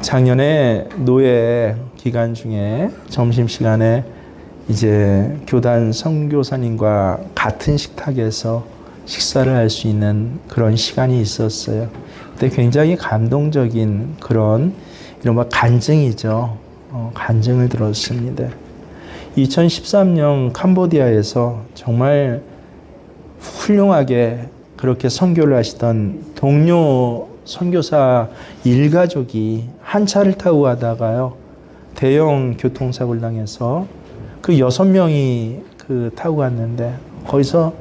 작년에 노예 기간 중에 점심시간에 이제 교단 선교사님과 같은 식탁에서 식사를 할 수 있는 그런 시간이 있었어요. 근데 굉장히 감동적인 그런 이른바 간증이죠. 간증을 들었습니다. 2013년 캄보디아에서 정말 훌륭하게 그렇게 선교를 하시던 동료 선교사 일가족이 한 차를 타고 가다가요, 대형 교통사고를 당해서 그 6명이 타고 갔는데 거기서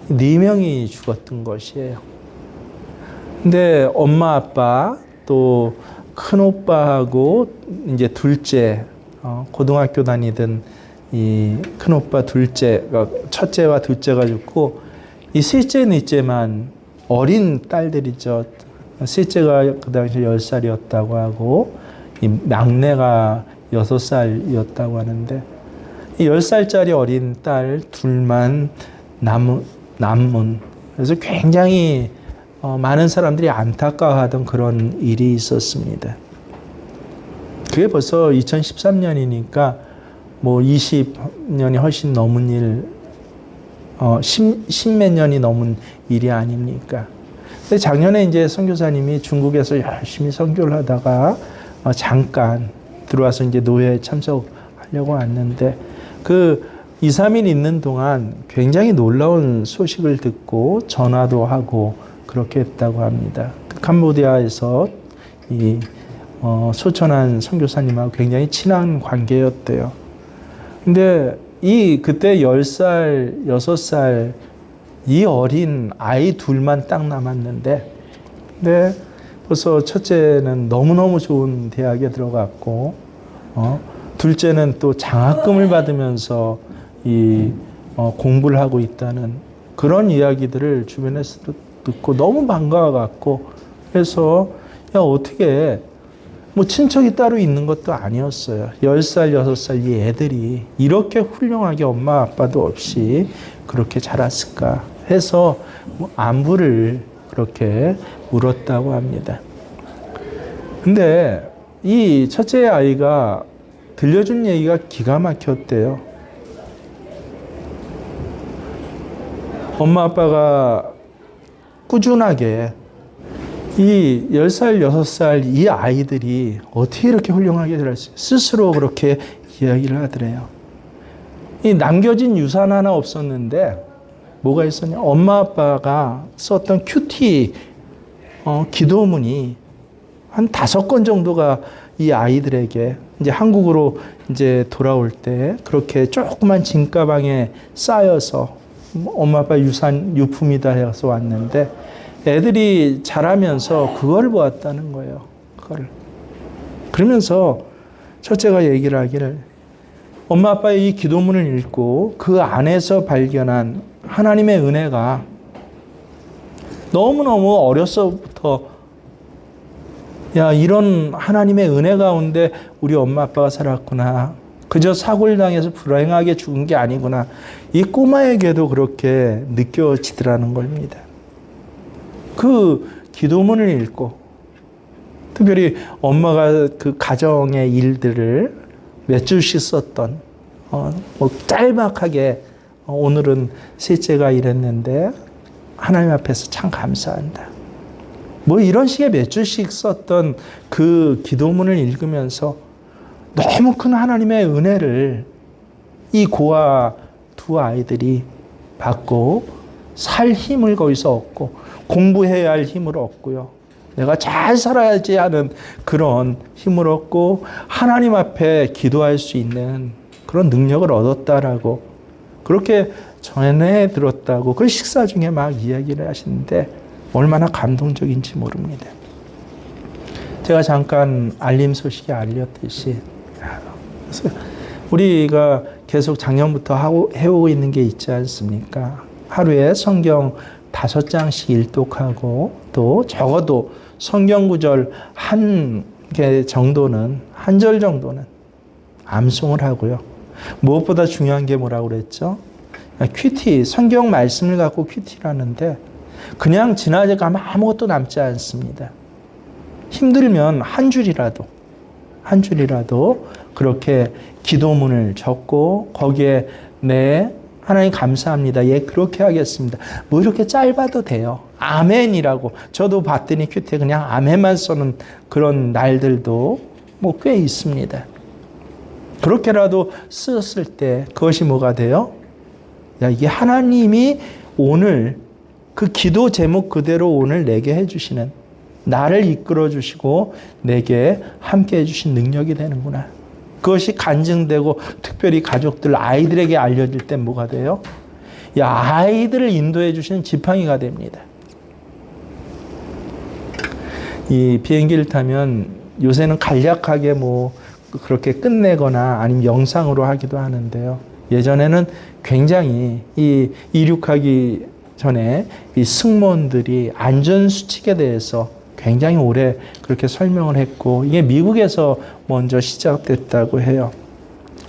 4명이 죽었던 것이에요. 근데 엄마, 아빠, 또 큰오빠하고 이제 둘째, 고등학교 다니던 이 큰오빠 둘째, 첫째와 둘째가 죽고, 이 셋째, 넷째만 어린 딸들이죠. 셋째가 그 당시 10살이었다고 하고, 이 막내가 6살이었다고 하는데, 이 10살짜리 어린 딸 둘만 남은. 그래서 굉장히 많은 사람들이 안타까워하던 그런 일이 있었습니다. 그게 벌써 2013년이니까 뭐 20년이 훨씬 넘은 일, 10몇 년이 넘은 일이 아닙니까? 근데 작년에 이제 선교사님이 중국에서 열심히 선교를 하다가 잠깐 들어와서 이제 노예에 참석하려고 왔는데, 그 2, 3일 있는 동안 굉장히 놀라운 소식을 듣고 전화도 하고 그렇게 했다고 합니다. 캄보디아에서 이 소천한 선교사님하고 굉장히 친한 관계였대요. 근데 그때 10살, 6살 이 어린 아이 둘만 딱 남았는데, 근데 벌써 첫째는 너무너무 좋은 대학에 들어갔고, 둘째는 또 장학금을 받으면서 공부를 하고 있다는 그런 이야기들을 주변에서 듣고 너무 반가워갖고, 그래서 야, 어떻게 뭐 친척이 따로 있는 것도 아니었어요. 10살, 6살 이 애들이 이렇게 훌륭하게 엄마 아빠도 없이 그렇게 자랐을까 해서 안부를 그렇게 물었다고 합니다. 근데 이 첫째 아이가 들려준 얘기가 기가 막혔대요. 엄마 아빠가 꾸준하게 이 10살, 6살 이 아이들이 어떻게 이렇게 훌륭하게 자랐어요? 스스로 그렇게 이야기를 하더래요. 이 남겨진 유산 하나 없었는데 뭐가 있었냐? 엄마 아빠가 썼던 큐티 기도문이 한 5건 정도가 이 아이들에게 이제 한국으로 이제 돌아올 때 그렇게 조그만 짐가방에 쌓여서 엄마 아빠 유품이다 해서 왔는데, 애들이 자라면서 그걸 보았다는 거예요. 그거를. 그러면서 첫째가 얘기를 하기를, 엄마 아빠의 이 기도문을 읽고 그 안에서 발견한 하나님의 은혜가 너무너무 어려서부터, 야, 이런 하나님의 은혜 가운데 우리 엄마 아빠가 살았구나. 그저 사고를 당해서 불행하게 죽은 게 아니구나. 이 꼬마에게도 그렇게 느껴지더라는 겁니다. 그 기도문을 읽고, 특별히 엄마가 그 가정의 일들을 몇 줄씩 썼던, 뭐 짤막하게 오늘은 셋째가 이랬는데 하나님 앞에서 참 감사한다. 뭐 이런 식의 몇 줄씩 썼던 그 기도문을 읽으면서 너무 큰 하나님의 은혜를 이 고아 두 아이들이 받고 살 힘을 거기서 얻고 공부해야 할 힘을 얻고요. 내가 잘 살아야지 하는 그런 힘을 얻고 하나님 앞에 기도할 수 있는 그런 능력을 얻었다라고 그렇게 전해 들었다고 그 식사 중에 막 이야기를 하시는데 얼마나 감동적인지 모릅니다. 제가 잠깐 알림 소식에 알렸듯이 우리가 계속 작년부터 해오고 있는 게 있지 않습니까? 하루에 성경 5장씩 일독하고 또 적어도 성경 구절 한 개 정도는, 한 절 정도는 암송을 하고요. 무엇보다 중요한 게 뭐라고 그랬죠? 큐티, 성경 말씀을 갖고 큐티를 하는데 그냥 지나가면 아무것도 남지 않습니다. 힘들면 한 줄이라도 그렇게 기도문을 적고 거기에 네, 하나님 감사합니다. 예, 그렇게 하겠습니다. 뭐 이렇게 짧아도 돼요. 아멘이라고. 저도 봤더니 큐티에 그냥 아멘만 써는 그런 날들도 뭐 꽤 있습니다. 그렇게라도 쓰었을 때 그것이 뭐가 돼요? 야, 이게 하나님이 오늘 그 기도 제목 그대로 오늘 내게 해주시는, 나를 이끌어 주시고 내게 함께 해주신 능력이 되는구나. 그것이 간증되고 특별히 가족들, 아이들에게 알려질 때 뭐가 돼요? 야, 아이들을 인도해 주시는 지팡이가 됩니다. 이 비행기를 타면 요새는 간략하게 뭐 그렇게 끝내거나 아니면 영상으로 하기도 하는데요. 예전에는 굉장히 이 이륙하기 전에 이 승무원들이 안전수칙에 대해서 굉장히 오래 그렇게 설명을 했고, 이게 미국에서 먼저 시작됐다고 해요.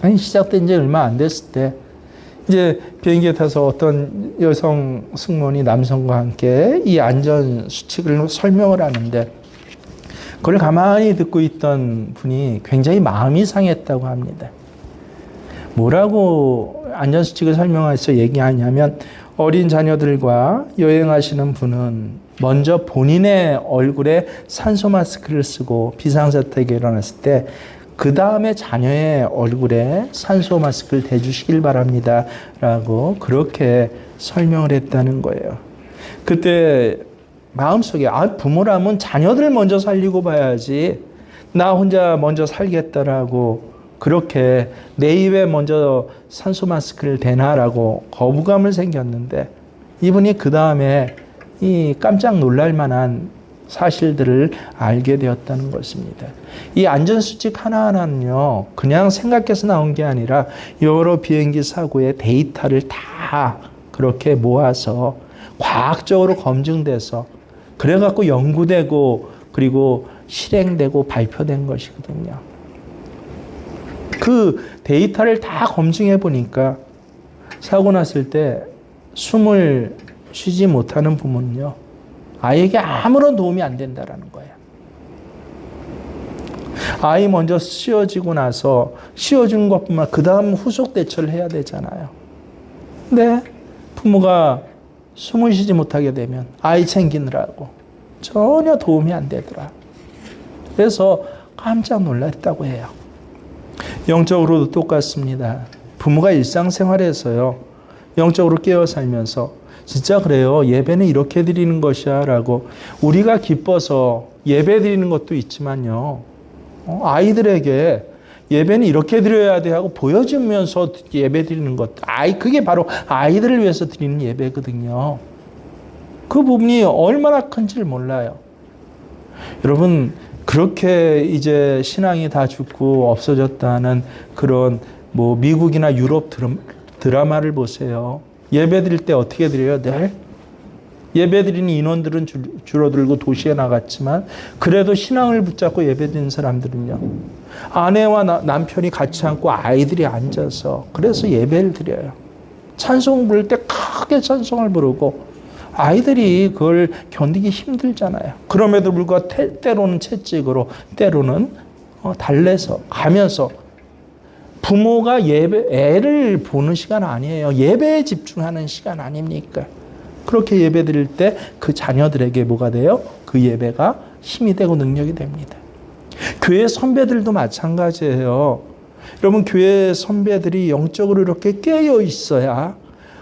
아니, 시작된 지 얼마 안 됐을 때, 이제 비행기에 타서 어떤 여성 승무원이 남성과 함께 이 안전수칙을 설명을 하는데, 그걸 가만히 듣고 있던 분이 굉장히 마음이 상했다고 합니다. 뭐라고 안전수칙을 설명해서 얘기하냐면, 어린 자녀들과 여행하시는 분은 먼저 본인의 얼굴에 산소 마스크를 쓰고 비상사태가 일어났을 때 그 다음에 자녀의 얼굴에 산소 마스크를 대주시길 바랍니다 라고 그렇게 설명을 했다는 거예요. 그때 마음속에 부모라면 자녀들 먼저 살리고 봐야지 나 혼자 먼저 살겠다라고 그렇게 내 입에 먼저 산소 마스크를 대나라고 거부감을 생겼는데, 이분이 그 다음에 이 깜짝 놀랄 만한 사실들을 알게 되었다는 것입니다. 이 안전수칙 하나하나는요, 그냥 생각해서 나온 게 아니라 여러 비행기 사고의 데이터를 다 그렇게 모아서 과학적으로 검증돼서 그래갖고 연구되고 그리고 실행되고 발표된 것이거든요. 그 데이터를 다 검증해 보니까 사고 났을 때 숨을 쉬지 못하는 부모는요, 아이에게 아무런 도움이 안 된다라는 거예요. 아이 먼저 씌워지고 나서 씌워주는 것뿐만 그 다음 후속 대처를 해야 되잖아요. 근데 부모가 숨을 쉬지 못하게 되면 아이 챙기느라고 전혀 도움이 안 되더라. 그래서 깜짝 놀랐다고 해요. 영적으로도 똑같습니다. 부모가 일상생활에서요, 영적으로 깨어 살면서 진짜 그래요. 예배는 이렇게 드리는 것이야 라고 우리가 기뻐서 예배 드리는 것도 있지만요, 아이들에게 예배는 이렇게 드려야 돼 하고 보여주면서 예배 드리는 것, 그게 바로 아이들을 위해서 드리는 예배거든요. 그 부분이 얼마나 큰지를 몰라요. 여러분, 그렇게 이제 신앙이 다 죽고 없어졌다는 그런 뭐 미국이나 유럽 드라마를 보세요. 예배 드릴 때 어떻게 드려요? 늘 예배 드리는 인원들은 줄어들고 도시에 나갔지만 그래도 신앙을 붙잡고 예배 드리는 사람들은요, 아내와 남편이 같이 앉고 아이들이 앉아서 그래서 예배를 드려요. 찬송 부를 때 크게 찬송을 부르고 아이들이 그걸 견디기 힘들잖아요. 그럼에도 불구하고 때로는 채찍으로, 때로는 달래서 가면서, 부모가 애를 보는 시간 아니에요. 예배에 집중하는 시간 아닙니까? 그렇게 예배 드릴 때 그 자녀들에게 뭐가 돼요? 그 예배가 힘이 되고 능력이 됩니다. 교회 선배들도 마찬가지예요. 여러분, 교회 선배들이 영적으로 이렇게 깨어 있어야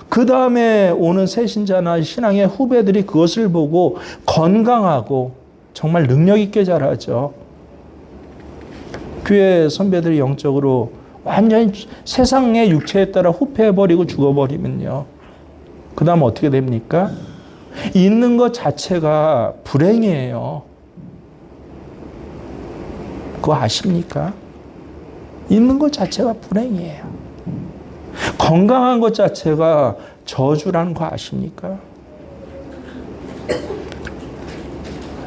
그 다음에 오는 새신자나 신앙의 후배들이 그것을 보고 건강하고 정말 능력 있게 자라죠. 교회 선배들이 영적으로 완전히 세상의 육체에 따라 후패해버리고 죽어버리면요, 그 다음 어떻게 됩니까? 있는 것 자체가 불행이에요. 그거 아십니까? 있는 것 자체가 불행이에요. 건강한 것 자체가 저주라는 거 아십니까?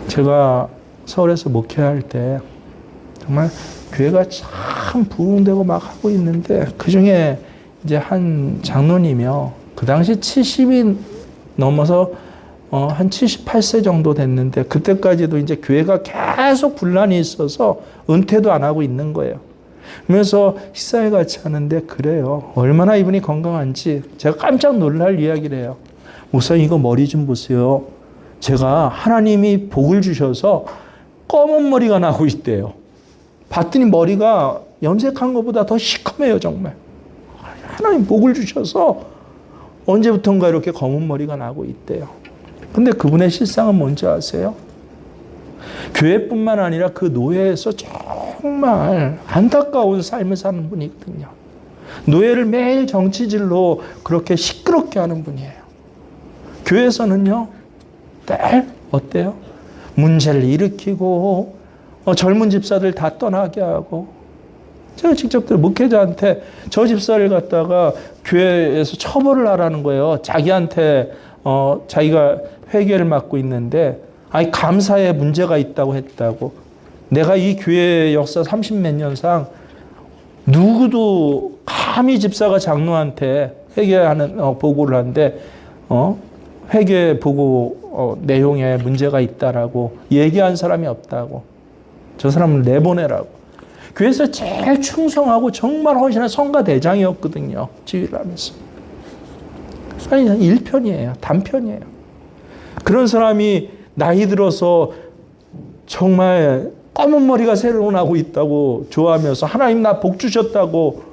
제가 서울에서 목회할 때 정말 교회가 참 부흥되고 막 하고 있는데, 그 중에 이제 한 장로님이요, 그 당시 70이 넘어서 한 78세 정도 됐는데 그때까지도 이제 교회가 계속 분란이 있어서 은퇴도 안 하고 있는 거예요. 그러면서 식사회 같이 하는데 그래요. 얼마나 이분이 건강한지 제가 깜짝 놀랄 이야기를 해요. 목사님 이거 머리 좀 보세요. 제가 하나님이 복을 주셔서 검은 머리가 나고 있대요. 봤더니 머리가 염색한 것보다 더 시커매요 정말. 하나님 복을 주셔서 언제부턴가 이렇게 검은 머리가 나고 있대요. 근데 그분의 실상은 뭔지 아세요? 교회뿐만 아니라 그 노예에서 정말 안타까운 삶을 사는 분이거든요. 노예를 매일 정치질로 그렇게 시끄럽게 하는 분이에요. 교회에서는요, 늘 어때요? 문제를 일으키고 젊은 집사들 다 떠나게 하고 제가 직접 목회자한테 저 집사를 갖다가 교회에서 처벌을 하라는 거예요. 자기한테 자기가 회계를 맡고 있는데 아니 감사에 문제가 있다고 했다고. 내가 이 교회 역사 30몇 년상 누구도 감히 집사가 장로한테 회계하는 보고를 하는데 회계 보고 내용에 문제가 있다라고 얘기한 사람이 없다고. 저 사람을 내보내라고. 교회에서 제일 충성하고 정말 헌신한 성가대장이었거든요. 지휘를 하면서. 아니 1편이에요. 단편이에요. 그런 사람이 나이 들어서 정말 검은 머리가 새로 나고 있다고 좋아하면서 하나님 나 복 주셨다고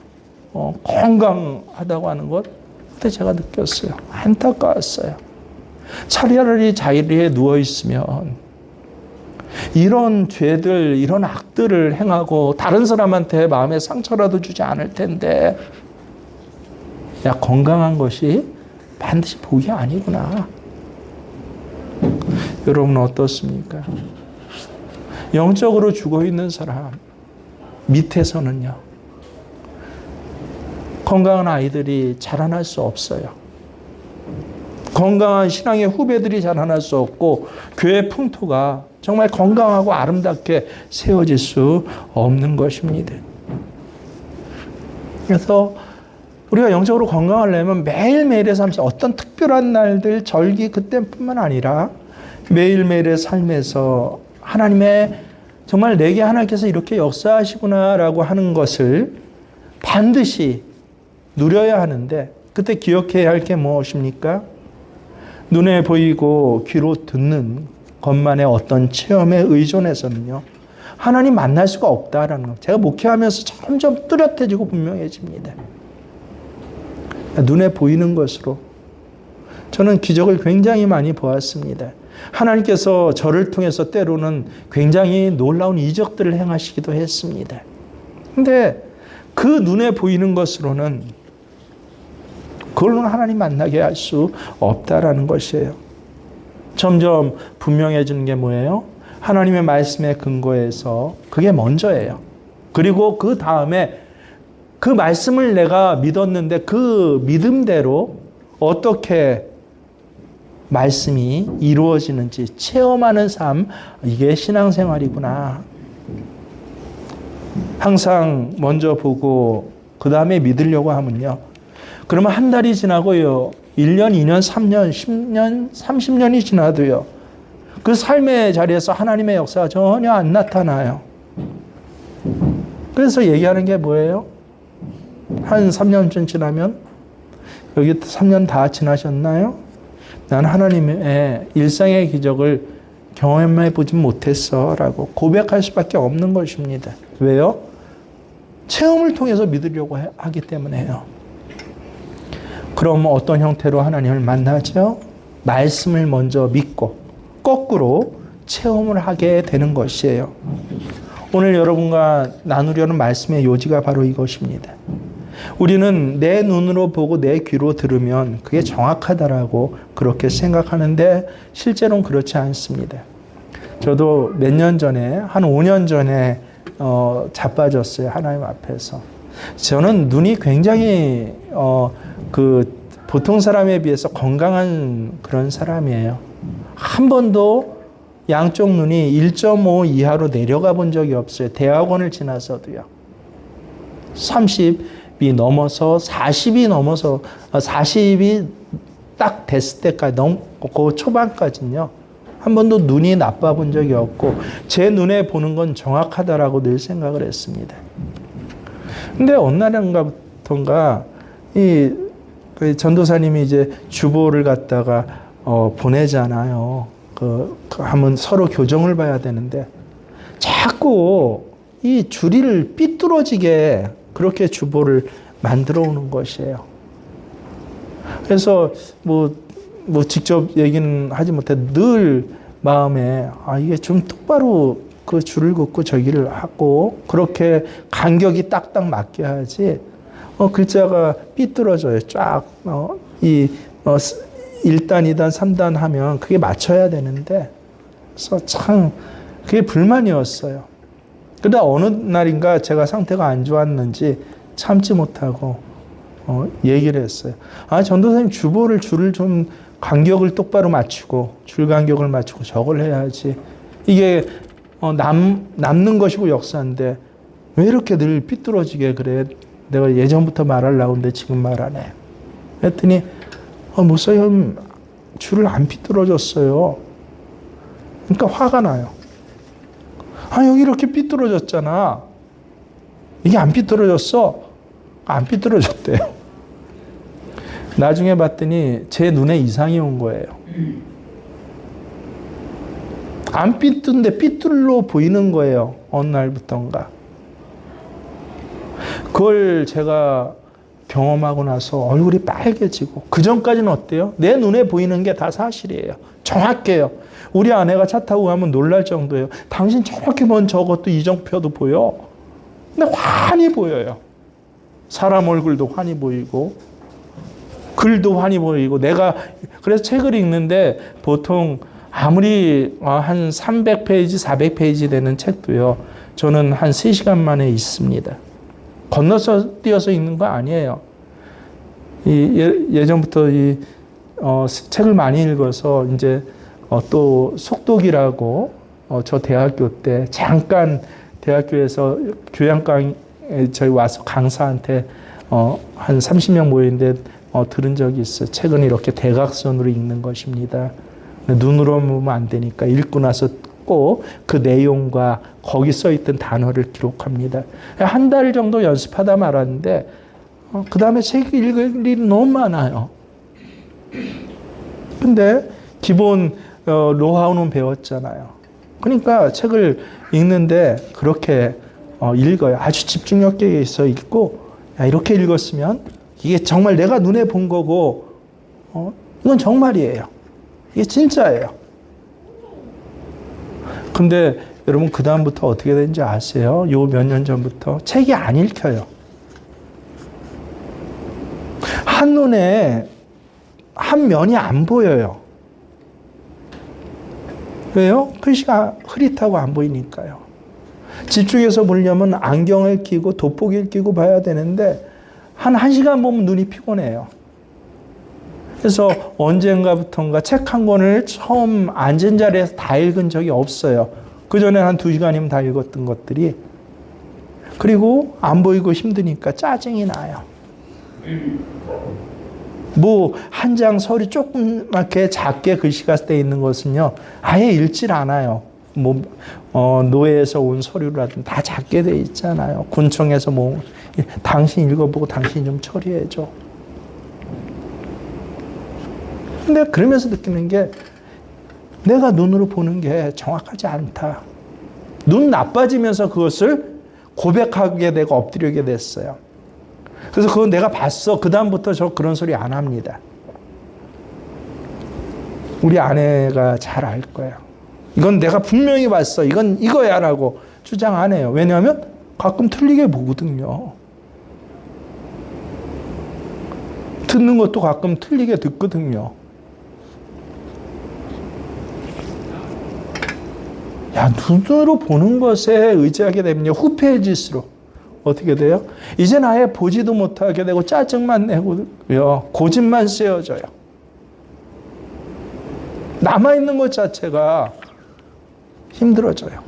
건강하다고 하는 것 그때 제가 느꼈어요. 안타까웠어요. 차라리 자리에 누워있으면 이런 죄들, 이런 악들을 행하고 다른 사람한테 마음에 상처라도 주지 않을 텐데 야 건강한 것이 반드시 복이 아니구나. 여러분 어떻습니까? 영적으로 죽어있는 사람 밑에서는요. 건강한 아이들이 자라날 수 없어요. 건강한 신앙의 후배들이 자라날 수 없고 교회 풍토가 정말 건강하고 아름답게 세워질 수 없는 것입니다. 그래서 우리가 영적으로 건강하려면 매일매일의 삶, 어떤 특별한 날들, 절기 그때뿐만 아니라 매일매일의 삶에서 하나님의 정말 내게 하나님께서 이렇게 역사하시구나라고 하는 것을 반드시 누려야 하는데 그때 기억해야 할 게 무엇입니까? 눈에 보이고 귀로 듣는 것만의 어떤 체험에 의존해서는요. 하나님 만날 수가 없다라는 것. 제가 목회하면서 점점 뚜렷해지고 분명해집니다. 눈에 보이는 것으로 저는 기적을 굉장히 많이 보았습니다. 하나님께서 저를 통해서 때로는 굉장히 놀라운 이적들을 행하시기도 했습니다. 근데 그 눈에 보이는 것으로는 그걸로는 하나님 만나게 할 수 없다라는 것이에요. 점점 분명해지는 게 뭐예요? 하나님의 말씀에 근거해서 그게 먼저예요. 그리고 그 다음에 그 말씀을 내가 믿었는데 그 믿음대로 어떻게 말씀이 이루어지는지 체험하는 삶, 이게 신앙생활이구나. 항상 먼저 보고 그 다음에 믿으려고 하면요. 그러면 한 달이 지나고요. 1년, 2년, 3년, 10년, 30년이 지나도요. 그 삶의 자리에서 하나님의 역사가 전혀 안 나타나요. 그래서 얘기하는 게 뭐예요? 한 3년쯤 지나면 여기 3년 다 지나셨나요? 난 하나님의 일상의 기적을 경험해 보지 못했어 라고 고백할 수밖에 없는 것입니다. 왜요? 체험을 통해서 믿으려고 하기 때문에요. 그럼 어떤 형태로 하나님을 만나죠? 말씀을 먼저 믿고 거꾸로 체험을 하게 되는 것이에요. 오늘 여러분과 나누려는 말씀의 요지가 바로 이것입니다. 우리는 내 눈으로 보고 내 귀로 들으면 그게 정확하다라고 그렇게 생각하는데 실제로는 그렇지 않습니다. 저도 몇 년 전에 한 5년 전에 자빠졌어요. 하나님 앞에서. 저는 눈이 굉장히 보통 사람에 비해서 건강한 그런 사람이에요. 한 번도 양쪽 눈이 1.5 이하로 내려가 본 적이 없어요. 대학원을 지나서도요. 30이 넘어서 40이 넘어서 40이 딱 됐을 때까지 그 초반까지는요. 한 번도 눈이 나빠 본 적이 없고 제 눈에 보는 건 정확하다라고 늘 생각을 했습니다. 근데 어느 날인가부터인가 그 전도사님이 이제 주보를 갖다가 보내잖아요. 한번 서로 교정을 봐야 되는데 자꾸 이 주리를 삐뚤어지게 그렇게 주보를 만들어 오는 것이에요. 그래서 뭐 직접 얘기는 하지 못해 늘 마음에 이게 좀 똑바로 그 줄을 긋고 저기를 하고 그렇게 간격이 딱딱 맞게 하지 글자가 삐뚤어져요. 쫙 1단, 2단, 3단 하면 그게 맞춰야 되는데 그래서 참 그게 불만이었어요. 그러다 어느 날인가 제가 상태가 안 좋았는지 참지 못하고 얘기를 했어요. 전도사님 줄을 좀 간격을 똑바로 맞추고 줄 간격을 맞추고 저걸 해야지. 이게 남는 것이고 역사인데 왜 이렇게 늘 삐뚤어지게 그래? 내가 예전부터 말하려고 했는데 지금 말 안 해. 그랬더니 목사님 줄을 안 삐뚤어졌어요. 그러니까 화가 나요. 여기 이렇게 삐뚤어졌잖아. 이게 안 삐뚤어졌어? 안 삐뚤어졌대요. 나중에 봤더니 제 눈에 이상이 온 거예요. 안 삐뚤는데 삐뚤로 보이는 거예요. 어느 날부터인가. 그걸 제가 경험하고 나서 얼굴이 빨개지고 그 전까지는 어때요? 내 눈에 보이는 게 다 사실이에요. 정확해요. 우리 아내가 차 타고 가면 놀랄 정도예요. 당신 저렇게 먼 저것도 이정표도 보여. 근데 환히 보여요. 사람 얼굴도 환히 보이고 글도 환히 보이고 내가 그래서 책을 읽는데 보통 아무리 한 300페이지, 400페이지 되는 책도요. 저는 한 3시간 만에 읽습니다. 건너서 뛰어서 읽는 거 아니에요. 예전부터 책을 많이 읽어서 이제 또 속독이라고 저 대학교 때 잠깐 대학교에서 교양강에 저희 와서 강사한테 한 30명 모였는데 들은 적이 있어요. 책은 이렇게 대각선으로 읽는 것입니다. 눈으로 보면 안 되니까 읽고 나서 꼭 그 내용과 거기 써있던 단어를 기록합니다. 한 달 정도 연습하다 말았는데 그 다음에 책 읽을 일이 너무 많아요. 근데 기본 노하우는 배웠잖아요. 그러니까 책을 읽는데 그렇게 읽어요. 아주 집중력 있어 읽고 이렇게 읽었으면 이게 정말 내가 눈에 본 거고 이건 정말이에요. 이게 진짜예요. 근데 여러분 그 다음부터 어떻게 되는지 아세요? 요 몇 년 전부터 책이 안 읽혀요. 한눈에 한 면이 안 보여요. 왜요? 글씨가 흐릿하고 안 보이니까요. 집중해서 보려면 안경을 끼고 돋보기를 끼고 봐야 되는데 한 1시간 보면 눈이 피곤해요. 그래서 언젠가부터인가 책 한 권을 처음 앉은 자리에서 다 읽은 적이 없어요. 그전에 한 2시간이면 다 읽었던 것들이. 그리고 안 보이고 힘드니까 짜증이 나요. 한 장 서류 조그맣게 작게 글씨가 떼 있는 것은요, 아예 읽질 않아요. 노예에서 온 서류라든 다 작게 돼 있잖아요. 군청에서 당신 읽어보고 당신이 좀 처리해줘. 근데 그러면서 느끼는 게 내가 눈으로 보는 게 정확하지 않다. 눈 나빠지면서 그것을 고백하게 되고 엎드리게 됐어요. 그래서 그건 내가 봤어. 그 다음부터 저 그런 소리 안 합니다. 우리 아내가 잘 알 거예요. 이건 내가 분명히 봤어. 이건 이거야 라고 주장 안 해요. 왜냐하면 가끔 틀리게 보거든요. 듣는 것도 가끔 틀리게 듣거든요. 눈으로 보는 것에 의지하게 되면요, 후패해질수록 어떻게 돼요? 이젠 아예 보지도 못하게 되고 짜증만 내고요, 고집만 세워져요. 남아있는 것 자체가 힘들어져요.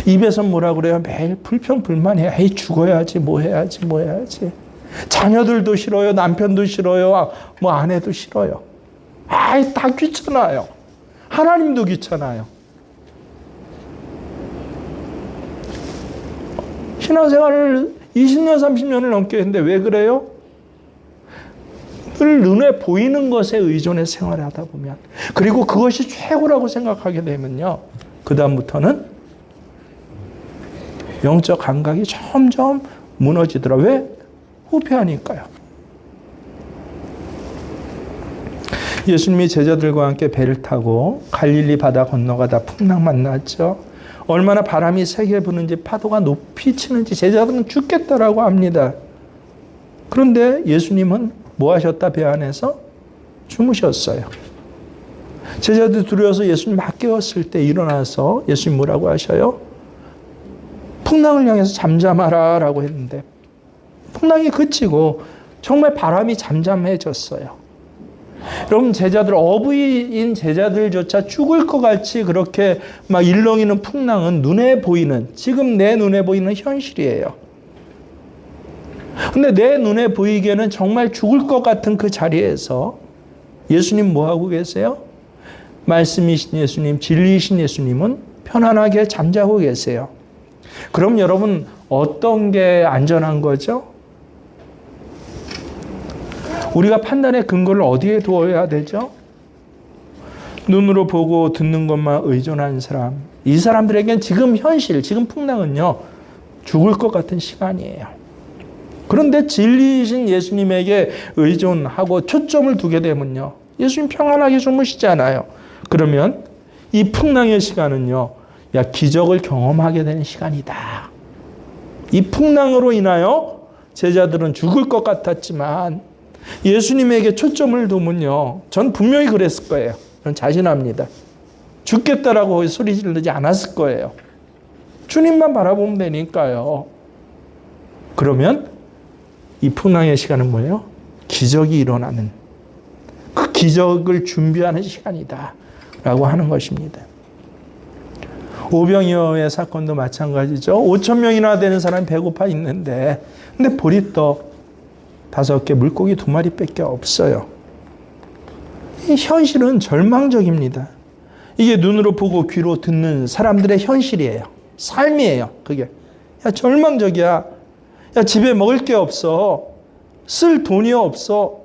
입에서 뭐라 그래요? 매일 불평불만해요. 에이, 죽어야지, 뭐 해야지. 자녀들도 싫어요. 남편도 싫어요. 아내도 싫어요. 아이, 다 귀찮아요. 하나님도 귀찮아요. 신앙생활을 20년, 30년을 넘게 했는데 왜 그래요? 늘 눈에 보이는 것에 의존해 생활을 하다 보면, 그리고 그것이 최고라고 생각하게 되면요, 그 다음부터는 영적 감각이 점점 무너지더라. 왜? 후회하니까요. 예수님이 제자들과 함께 배를 타고 갈릴리 바다 건너가다 풍랑 만났죠. 얼마나 바람이 세게 부는지, 파도가 높이 치는지 제자들은 죽겠다라고 합니다. 그런데 예수님은 뭐 하셨다? 배 안에서 주무셨어요. 제자들 두려워서 예수님 막 깨웠을 때 일어나서 예수님 뭐라고 하셔요? 풍랑을 향해서 잠잠하라 라고 했는데 풍랑이 그치고 정말 바람이 잠잠해졌어요. 여러분, 제자들, 어부인 제자들조차 죽을 것 같이 그렇게 막 일렁이는 풍랑은 눈에 보이는, 지금 내 눈에 보이는 현실이에요. 근데 내 눈에 보이기에는 정말 죽을 것 같은 그 자리에서 예수님 뭐 하고 계세요? 말씀이신 예수님, 진리이신 예수님은 편안하게 잠자고 계세요. 그럼 여러분, 어떤 게 안전한 거죠? 우리가 판단의 근거를 어디에 두어야 되죠? 눈으로 보고 듣는 것만 의존한 사람, 이 사람들에겐 지금 현실, 지금 풍랑은요, 죽을 것 같은 시간이에요. 그런데 진리이신 예수님에게 의존하고 초점을 두게 되면요, 예수님 평안하게 주무시잖아요. 그러면 이 풍랑의 시간은요, 야, 기적을 경험하게 되는 시간이다. 이 풍랑으로 인하여 제자들은 죽을 것 같았지만 예수님에게 초점을 두면요, 전 분명히 그랬을 거예요. 저는 자신합니다. 죽겠다라고 소리 지르지 않았을 거예요. 주님만 바라보면 되니까요. 그러면 이 풍랑의 시간은 뭐예요? 기적이 일어나는, 그 기적을 준비하는 시간이다 라고 하는 것입니다. 오병이어의 사건도 마찬가지죠. 5천 명이나 되는 사람이 배고파 있는데, 근데 보리떡 5개, 물고기 2마리밖에 없어요. 이 현실은 절망적입니다. 이게 눈으로 보고 귀로 듣는 사람들의 현실이에요. 삶이에요. 그게. 야, 절망적이야. 야, 집에 먹을 게 없어. 쓸 돈이 없어.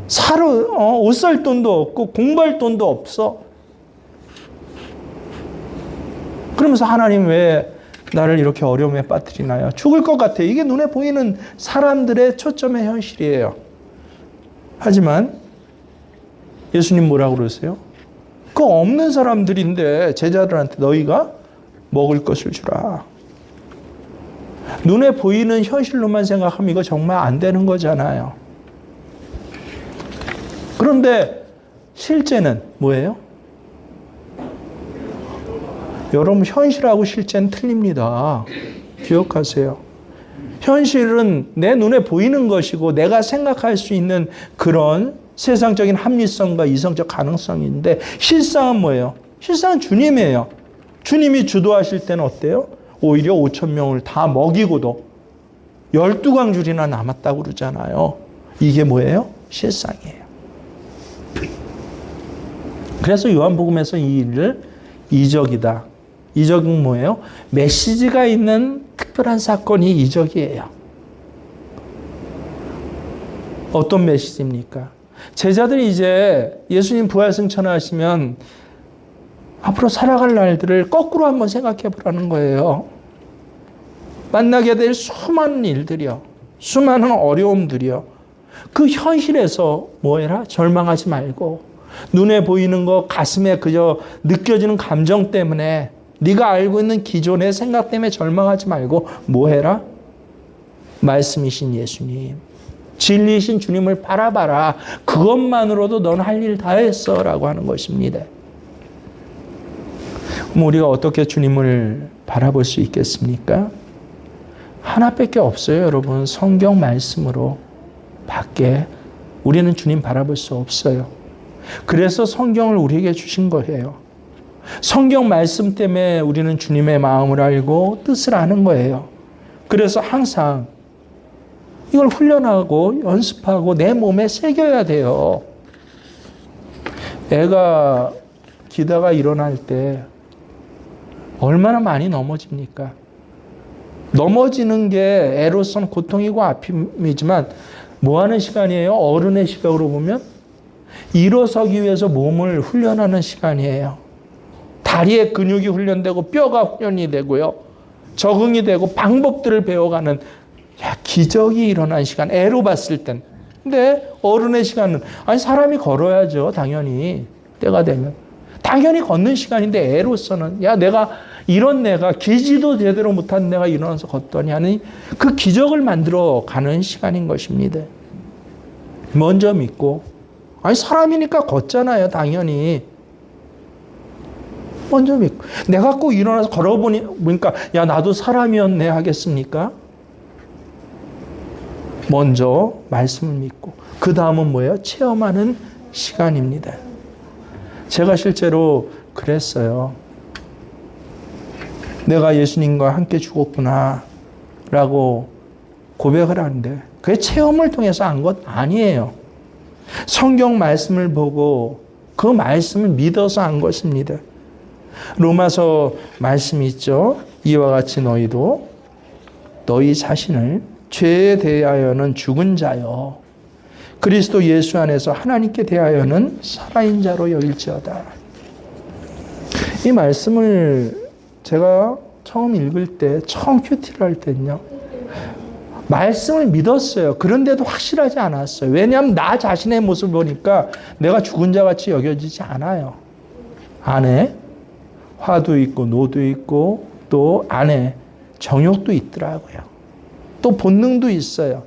옷 살 돈도 없고 공부할 돈도 없어. 그러면서 하나님 왜 나를 이렇게 어려움에 빠뜨리나요? 죽을 것 같아. 이게 눈에 보이는 사람들의 초점의 현실이에요. 하지만 예수님 뭐라고 그러세요? 그 없는 사람들인데 제자들한테 너희가 먹을 것을 주라. 눈에 보이는 현실로만 생각하면 이거 정말 안 되는 거잖아요. 그런데 실제는 뭐예요? 여러분, 현실하고 실제는 틀립니다. 기억하세요. 현실은 내 눈에 보이는 것이고 내가 생각할 수 있는 그런 세상적인 합리성과 이성적 가능성인데, 실상은 뭐예요? 실상은 주님이에요. 주님이 주도하실 때는 어때요? 오히려 5천 명을 다 먹이고도 12광줄이나 남았다고 그러잖아요. 이게 뭐예요? 실상이에요. 그래서 요한복음에서 이 일을 이적이다. 이적은 뭐예요? 메시지가 있는 특별한 사건이 이적이에요. 어떤 메시지입니까? 제자들이 이제 예수님 부활 승천하시면 앞으로 살아갈 날들을 거꾸로 한번 생각해 보라는 거예요. 만나게 될 수많은 일들이요. 수많은 어려움들이요. 그 현실에서 뭐 해라? 절망하지 말고 눈에 보이는 거, 가슴에 그저 느껴지는 감정 때문에, 네가 알고 있는 기존의 생각 때문에 절망하지 말고 뭐 해라? 말씀이신 예수님, 진리이신 주님을 바라봐라. 그것만으로도 넌 할 일 다 했어 라고 하는 것입니다. 그럼 우리가 어떻게 주님을 바라볼 수 있겠습니까? 하나밖에 없어요, 여러분. 성경 말씀으로 밖에 우리는 주님 바라볼 수 없어요. 그래서 성경을 우리에게 주신 거예요. 성경 말씀 때문에 우리는 주님의 마음을 알고 뜻을 아는 거예요. 그래서 항상 이걸 훈련하고 연습하고 내 몸에 새겨야 돼요. 애가 기다가 일어날 때 얼마나 많이 넘어집니까? 넘어지는 게 애로서는 고통이고 아픔이지만 뭐 하는 시간이에요? 어른의 시각으로 보면 일어서기 위해서 몸을 훈련하는 시간이에요. 다리의 근육이 훈련되고 뼈가 훈련이 되고요. 적응이 되고 방법들을 배워가는 기적이 일어난 시간. 애로 봤을 땐. 근데 어른의 시간은 아니 사람이 걸어야죠. 당연히 때가 되면. 당연히 걷는 시간인데 애로서는 내가 이런 내가 기지도 제대로 못한 내가 일어나서 걷더니 하는 그 기적을 만들어 가는 시간인 것입니다. 먼저 믿고 아니 사람이니까 걷잖아요. 당연히 먼저 믿고 내가 꼭 일어나서 걸어보니까 나도 사람이었네 하겠습니까? 먼저 말씀을 믿고 그 다음은 뭐예요? 체험하는 시간입니다. 제가 실제로 그랬어요. 내가 예수님과 함께 죽었구나 라고 고백을 하는데 그게 체험을 통해서 한 것 아니에요. 성경 말씀을 보고 그 말씀을 믿어서 한 것입니다. 로마서 말씀이 있죠. 이와 같이 너희도 너희 자신을 죄에 대하여는 죽은 자요 그리스도 예수 안에서 하나님께 대하여는 살아있는 자로 여길지어다. 이 말씀을 제가 처음 읽을 때, 처음 큐티를 할 때는요, 말씀을 믿었어요. 그런데도 확실하지 않았어요. 왜냐하면 나 자신의 모습을 보니까 내가 죽은 자 같이 여겨지지 않아요. 안에 화도 있고 노도 있고 또 안에 정욕도 있더라고요. 또 본능도 있어요.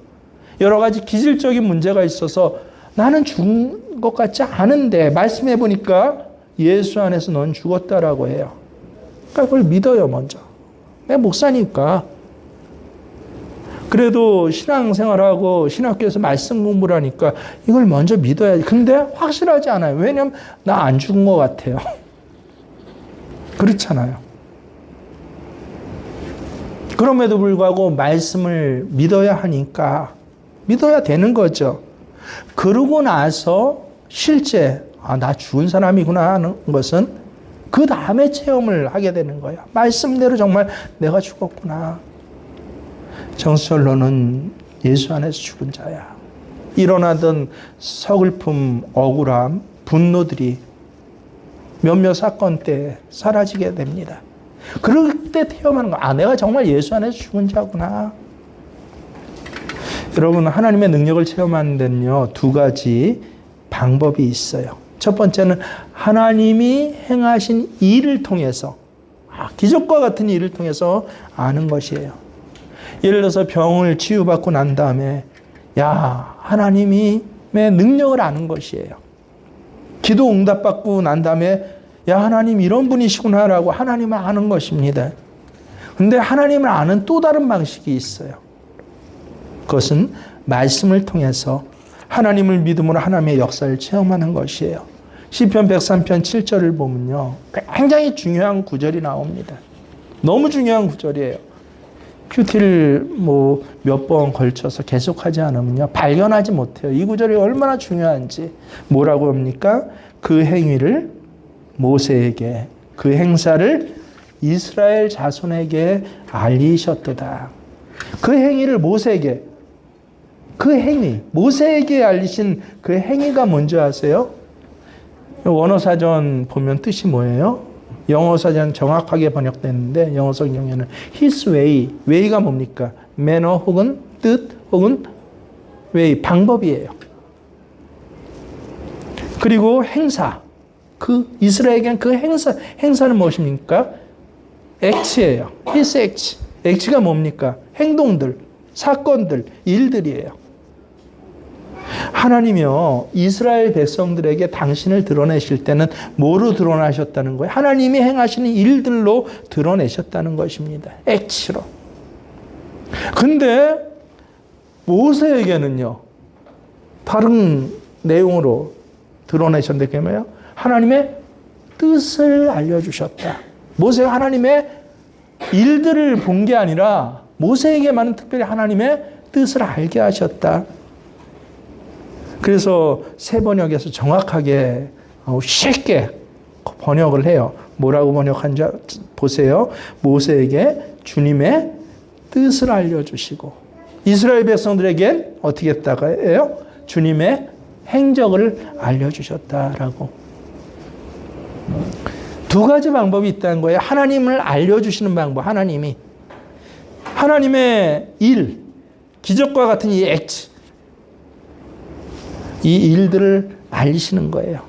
여러 가지 기질적인 문제가 있어서 나는 죽은 것 같지 않은데 말씀해 보니까 예수 안에서 넌 죽었다라고 해요. 그러니까 그걸 믿어요, 먼저. 내 목사니까. 그래도 신앙생활하고 신학교에서 말씀 공부를 하니까 이걸 먼저 믿어야지. 근데 확실하지 않아요. 왜냐하면 나 안 죽은 것 같아요. 그렇잖아요. 그럼에도 불구하고 말씀을 믿어야 하니까 믿어야 되는 거죠. 그러고 나서 실제 나 죽은 사람이구나 하는 것은 그 다음에 체험을 하게 되는 거예요. 말씀대로 정말 내가 죽었구나. 정수철 너는 예수 안에서 죽은 자야. 일어나던 서글픔, 억울함, 분노들이 몇몇 사건 때 사라지게 됩니다. 그럴 때 체험하는 거. 내가 정말 예수 안에서 죽은 자구나. 여러분, 하나님의 능력을 체험하는 데는요, 두 가지 방법이 있어요. 첫 번째는 하나님이 행하신 일을 통해서, 기적과 같은 일을 통해서 아는 것이에요. 예를 들어서 병을 치유받고 난 다음에 하나님의 능력을 아는 것이에요. 기도 응답받고 난 다음에 하나님 이런 분이시구나라고 하나님을 아는 것입니다. 그런데 하나님을 아는 또 다른 방식이 있어요. 그것은 말씀을 통해서 하나님을 믿음으로 하나님의 역사를 체험하는 것이에요. 시편 103편 7절을 보면요, 굉장히 중요한 구절이 나옵니다. 너무 중요한 구절이에요. 큐티를 몇 번 걸쳐서 계속하지 않으면요, 발견하지 못해요. 이 구절이 얼마나 중요한지. 뭐라고 합니까? 그 행위를 모세에게, 그 행사를 이스라엘 자손에게 알리셨도다. 그 행위를 모세에게, 그 행위, 모세에게 알리신 그 행위가 뭔지 아세요? 원어사전 보면 뜻이 뭐예요? 영어사전 정확하게 번역됐는데 영어 성경에는 His way, way가 뭡니까? 매너 혹은 뜻 혹은 way, 방법이에요. 그리고 행사, 그 이스라엘에게는 그 행사는 무엇입니까? act예요. His act, act가 뭡니까? 행동들, 사건들, 일들이에요. 하나님이요, 이스라엘 백성들에게 당신을 드러내실 때는 뭐로 드러나셨다는 거예요? 하나님이 행하시는 일들로 드러내셨다는 것입니다. 액치로. 근데 모세에게는요, 다른 내용으로 드러내셨는데 그게 뭐예요? 하나님의 뜻을 알려주셨다. 모세가 하나님의 일들을 본 게 아니라 모세에게만은 특별히 하나님의 뜻을 알게 하셨다. 그래서 새 번역에서 정확하게 쉽게 번역을 해요. 뭐라고 번역한지 보세요. 모세에게 주님의 뜻을 알려주시고 이스라엘 백성들에겐 어떻게 했다가 해요? 주님의 행적을 알려주셨다라고. 두 가지 방법이 있다는 거예요. 하나님을 알려주시는 방법, 하나님의 일, 기적과 같은 이 액트, 이 일들을 알리시는 거예요.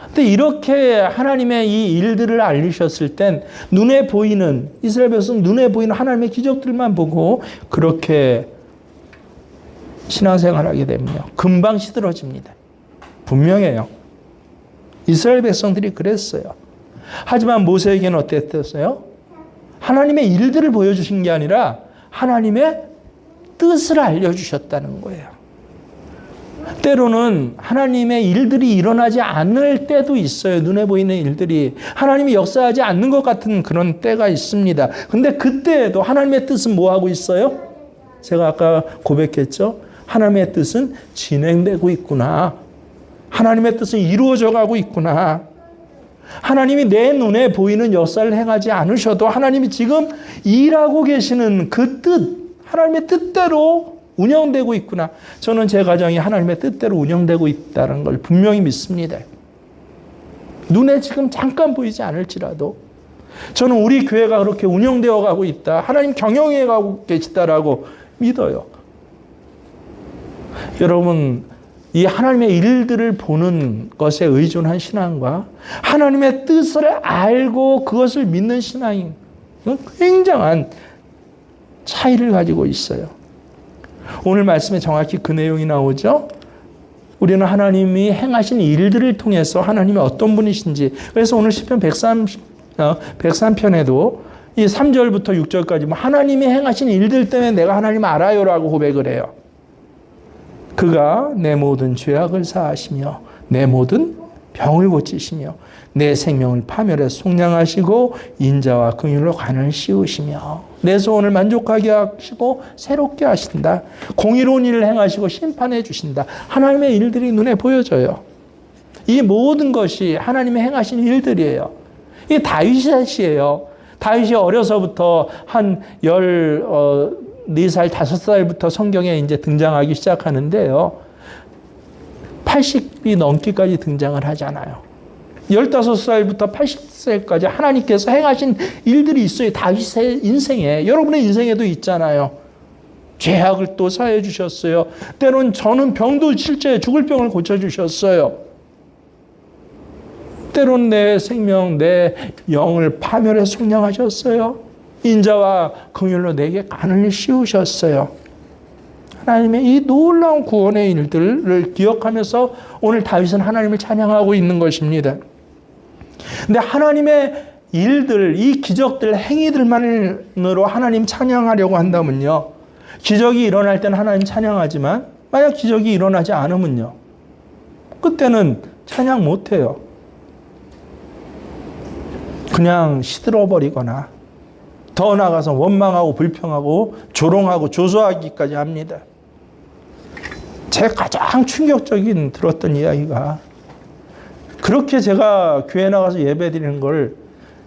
근데 이렇게 하나님의 이 일들을 알리셨을 땐 눈에 보이는, 이스라엘 백성은 눈에 보이는 하나님의 기적들만 보고 그렇게 신앙생활하게 되면요, 금방 시들어집니다. 분명해요. 이스라엘 백성들이 그랬어요. 하지만 모세에게는 어땠어요? 하나님의 일들을 보여주신 게 아니라 하나님의 뜻을 알려주셨다는 거예요. 때로는 하나님의 일들이 일어나지 않을 때도 있어요. 눈에 보이는 일들이. 하나님이 역사하지 않는 것 같은 그런 때가 있습니다. 근데 그때에도 하나님의 뜻은 뭐 하고 있어요? 제가 아까 고백했죠. 하나님의 뜻은 진행되고 있구나. 하나님의 뜻은 이루어져 가고 있구나. 하나님이 내 눈에 보이는 역사를 행하지 않으셔도 하나님이 지금 일하고 계시는 그 뜻, 하나님의 뜻대로 운영되고 있구나. 저는 제 가정이 하나님의 뜻대로 운영되고 있다는 걸 분명히 믿습니다. 눈에 지금 잠깐 보이지 않을지라도 저는 우리 교회가 그렇게 운영되어 가고 있다. 하나님 경영해 가고 계시다라고 믿어요. 여러분, 이 하나님의 일들을 보는 것에 의존한 신앙과 하나님의 뜻을 알고 그것을 믿는 신앙이 굉장한 차이를 가지고 있어요. 오늘 말씀에 정확히 그 내용이 나오죠. 우리는 하나님이 행하신 일들을 통해서 하나님이 어떤 분이신지, 그래서 오늘 시편 103편에도 이 3절부터 6절까지 하나님이 행하신 일들 때문에 내가 하나님 알아요라고 고백을 해요. 그가 내 모든 죄악을 사하시며 내 모든 병을 고치시며 내 생명을 파멸해 속량하시고 인자와 긍휼로 관을 씌우시며 내 소원을 만족하게 하시고 새롭게 하신다. 공의로운 일을 행하시고 심판해 주신다. 하나님의 일들이 눈에 보여져요. 이 모든 것이 하나님의 행하신 일들이에요. 이게 다윗이에요. 다윗이 어려서부터 한 4살, 5살부터 성경에 이제 등장하기 시작하는데요. 80이 넘기까지 등장을 하잖아요. 15살부터 80살까지 하나님께서 행하신 일들이 있어요. 다윗의 인생에, 여러분의 인생에도 있잖아요. 죄악을 또 사해 주셨어요. 때론 저는 병도 실제 죽을 병을 고쳐주셨어요. 때론 내 생명, 내 영을 파멸해 속량하셨어요. 인자와 긍휼로 내게 간을 씌우셨어요. 하나님의 이 놀라운 구원의 일들을 기억하면서 오늘 다윗은 하나님을 찬양하고 있는 것입니다. 근데 하나님의 일들, 이 기적들, 행위들만으로 하나님 찬양하려고 한다면요, 기적이 일어날 때는 하나님 찬양하지만 만약 기적이 일어나지 않으면요, 그때는 찬양 못해요. 그냥 시들어버리거나 더 나아가서 원망하고 불평하고 조롱하고 조소하기까지 합니다. 제 가장 충격적인 들었던 이야기가, 그렇게 제가 교회 나가서 예배 드리는 걸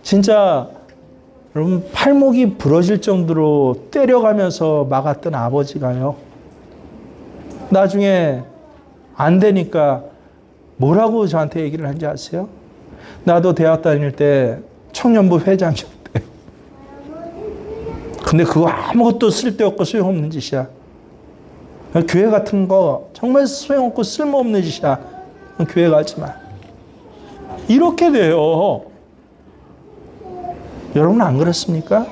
진짜 여러분 팔목이 부러질 정도로 때려가면서 막았던 아버지가요, 나중에 안 되니까 뭐라고 저한테 얘기를 한지 아세요? 나도 대학 다닐 때 청년부 회장이었대. 근데 그거 아무것도 쓸데없고 소용없는 짓이야. 교회 같은 거 정말 소용없고 쓸모없는 짓이야. 교회 가지 마. 이렇게 돼요. 여러분 안 그렇습니까?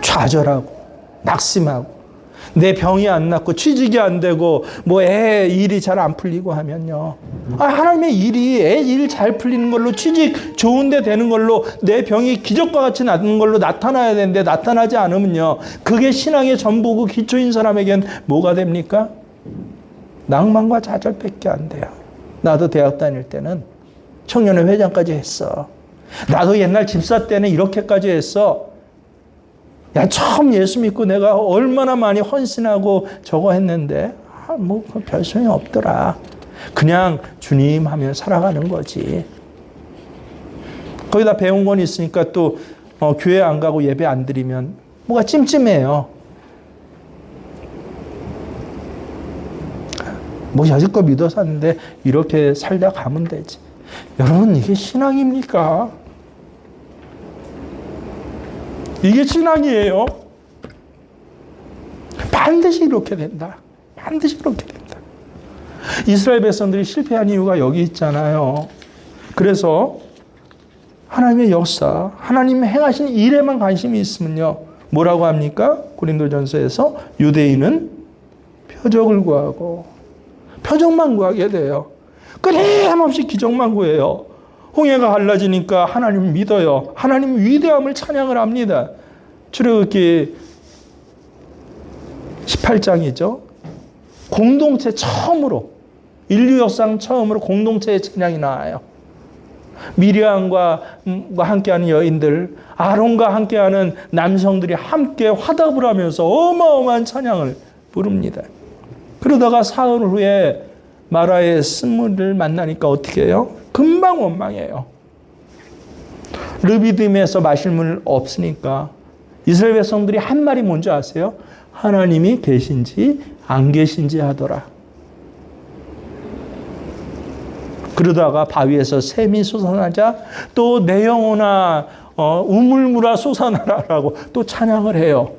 좌절하고 낙심하고 내 병이 안 낫고 취직이 안 되고 뭐 애 일이 잘 안 풀리고 하면요, 하나님의 일이 애 일 잘 풀리는 걸로, 취직 좋은데 되는 걸로, 내 병이 기적과 같이 낫는 걸로 나타나야 되는데 나타나지 않으면요, 그게 신앙의 전부고 기초인 사람에겐 뭐가 됩니까? 낭만과 좌절밖에 안 돼요. 나도 대학 다닐 때는 청년회 회장까지 했어. 나도 옛날 집사 때는 이렇게까지 했어. 야, 처음 예수 믿고 내가 얼마나 많이 헌신하고 저거 했는데, 뭐, 별 소용이 없더라. 그냥 주님 하며 살아가는 거지. 거기다 배운 건 있으니까 또, 교회 안 가고 예배 안 드리면 뭐가 찜찜해요. 뭐 여지껏 믿어 샀는데 이렇게 살다 가면 되지. 여러분, 이게 신앙입니까? 이게 신앙이에요. 반드시 이렇게 된다. 반드시 이렇게 된다. 이스라엘 백성들이 실패한 이유가 여기 있잖아요. 그래서 하나님의 역사, 하나님 행하신 일에만 관심이 있으면요. 뭐라고 합니까? 고린도전서에서 유대인은 표적을 구하고 표적만 구하게 돼요. 끊임없이 기적만 구해요. 홍해가 갈라지니까 하나님 믿어요. 하나님 위대함을 찬양을 합니다. 출애굽기 18장이죠. 공동체 처음으로, 인류 역사상 처음으로 공동체의 찬양이 나와요. 미리암과 함께하는 여인들, 아론과 함께하는 남성들이 함께 화답을 하면서 어마어마한 찬양을 부릅니다. 그러다가 사흘 후에 마라의 스물을 만나니까 어떻게 해요? 금방 원망해요. 르비딤에서 마실 물 없으니까 이스라엘 백성들이 한 말이 뭔지 아세요? 하나님이 계신지 안 계신지 하더라. 그러다가 바위에서 샘이 솟아나자 또 내 영혼아 우물물아 솟아나라라고 또 찬양을 해요.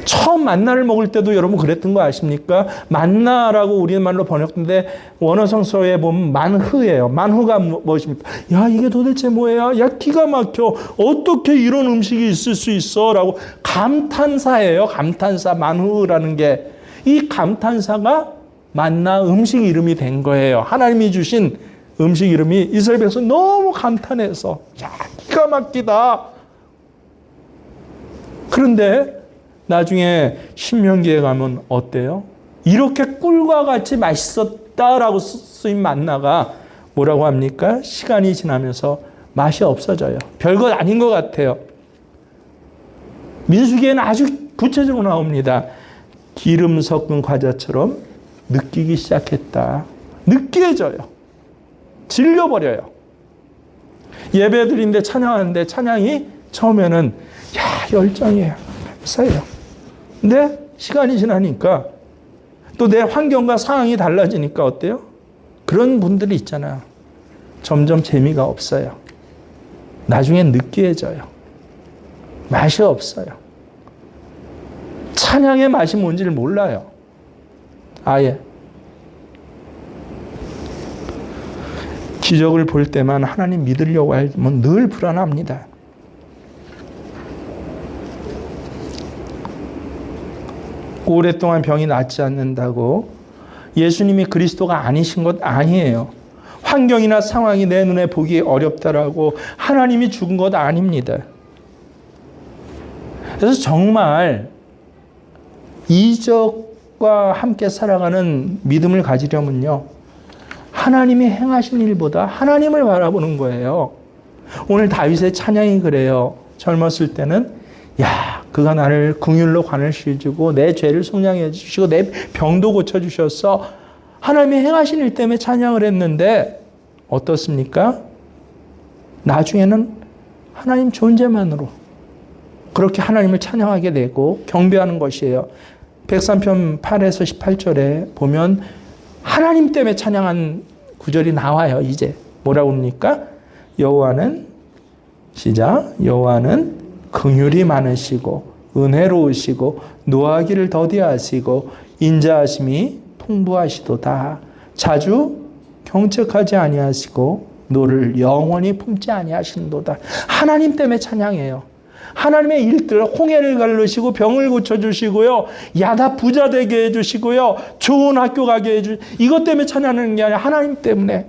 처음 만나를 먹을 때도 여러분 그랬던 거 아십니까? 만나라고 우리말로 번역했는데 원어 성서에 보면 만흐예요. 만흐가 무엇입니까? 야, 이게 도대체 뭐야? 야, 기가 막혀. 어떻게 이런 음식이 있을 수 있어? 라고 감탄사예요. 감탄사, 만흐라는 게. 이 감탄사가 만나 음식 이름이 된 거예요. 하나님이 주신 음식 이름이 이스라엘 백성 너무 감탄해서 야, 기가 막히다. 그런데 나중에 신명기에 가면 어때요? 이렇게 꿀과 같이 맛있었다라고 쓰인 만나가 뭐라고 합니까? 시간이 지나면서 맛이 없어져요. 별것 아닌 것 같아요. 민수기에는 아주 구체적으로 나옵니다. 기름 섞은 과자처럼 느끼기 시작했다. 느끼해져요. 질려버려요. 예배드리는데 찬양하는데 찬양이 처음에는 열정이에요. 쌓여요. 근데 시간이 지나니까 또 내 환경과 상황이 달라지니까 어때요? 그런 분들이 있잖아요. 점점 재미가 없어요. 나중엔 느끼해져요. 맛이 없어요. 찬양의 맛이 뭔지를 몰라요. 아예. 기적을 볼 때만 하나님 믿으려고 하면 늘 불안합니다. 오랫동안 병이 낫지 않는다고 예수님이 그리스도가 아니신 것 아니에요. 환경이나 상황이 내 눈에 보기 어렵다라고 하나님이 죽은 것 아닙니다. 그래서 정말 이적과 함께 살아가는 믿음을 가지려면요. 하나님이 행하신 일보다 하나님을 바라보는 거예요. 오늘 다윗의 찬양이 그래요. 젊었을 때는 그가 나를 긍휼로 관을 씌워주고 내 죄를 속량해 주시고 내 병도 고쳐주셨어. 하나님이 행하신 일 때문에 찬양을 했는데 어떻습니까? 나중에는 하나님 존재만으로 그렇게 하나님을 찬양하게 되고 경배하는 것이에요. 103편 8에서 18절에 보면 하나님 때문에 찬양한 구절이 나와요. 이제 뭐라고 합니까? 여호와는 시작. 여호와는 긍휼이 많으시고 은혜로우시고 노하기를 더디하시고 인자하심이 풍부하시도다. 자주 경책하지 아니하시고 노를 영원히 품지 아니하신도다. 하나님 때문에 찬양해요. 하나님의 일들, 홍해를 갈르시고 병을 고쳐주시고요. 야다 부자 되게 해주시고요. 좋은 학교 가게 해주시고 이것 때문에 찬양하는 게 아니라 하나님 때문에.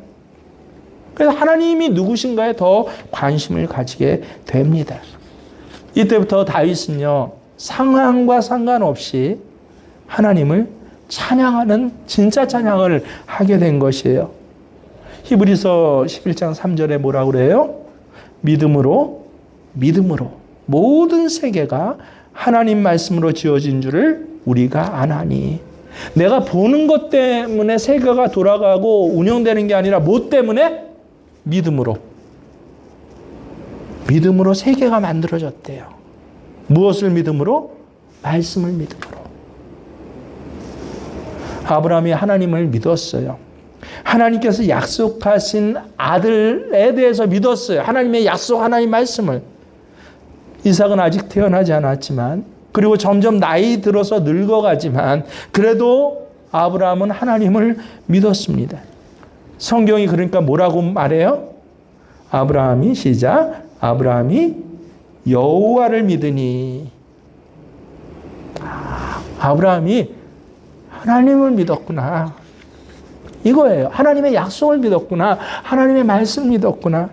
그래서 하나님이 누구신가에 더 관심을 가지게 됩니다. 이때부터 다윗은요. 상황과 상관없이 하나님을 찬양하는 진짜 찬양을 하게 된 것이에요. 히브리서 11장 3절에 뭐라고 그래요? 믿음으로 믿음으로 모든 세계가 하나님 말씀으로 지어진 줄을 우리가 아나니. 내가 보는 것 때문에 세계가 돌아가고 운영되는 게 아니라 뭐 때문에? 믿음으로. 믿음으로 세계가 만들어졌대요. 무엇을 믿음으로? 말씀을 믿음으로. 아브라함이 하나님을 믿었어요. 하나님께서 약속하신 아들에 대해서 믿었어요. 하나님의 약속, 하나님 말씀을. 이삭은 아직 태어나지 않았지만, 그리고 점점 나이 들어서 늙어가지만, 그래도 아브라함은 하나님을 믿었습니다. 성경이 그러니까 뭐라고 말해요? 아브라함이, 시작, 아브라함이 여호와를 믿으니. 아브라함이 하나님을 믿었구나. 이거예요. 하나님의 약속을 믿었구나. 하나님의 말씀 믿었구나.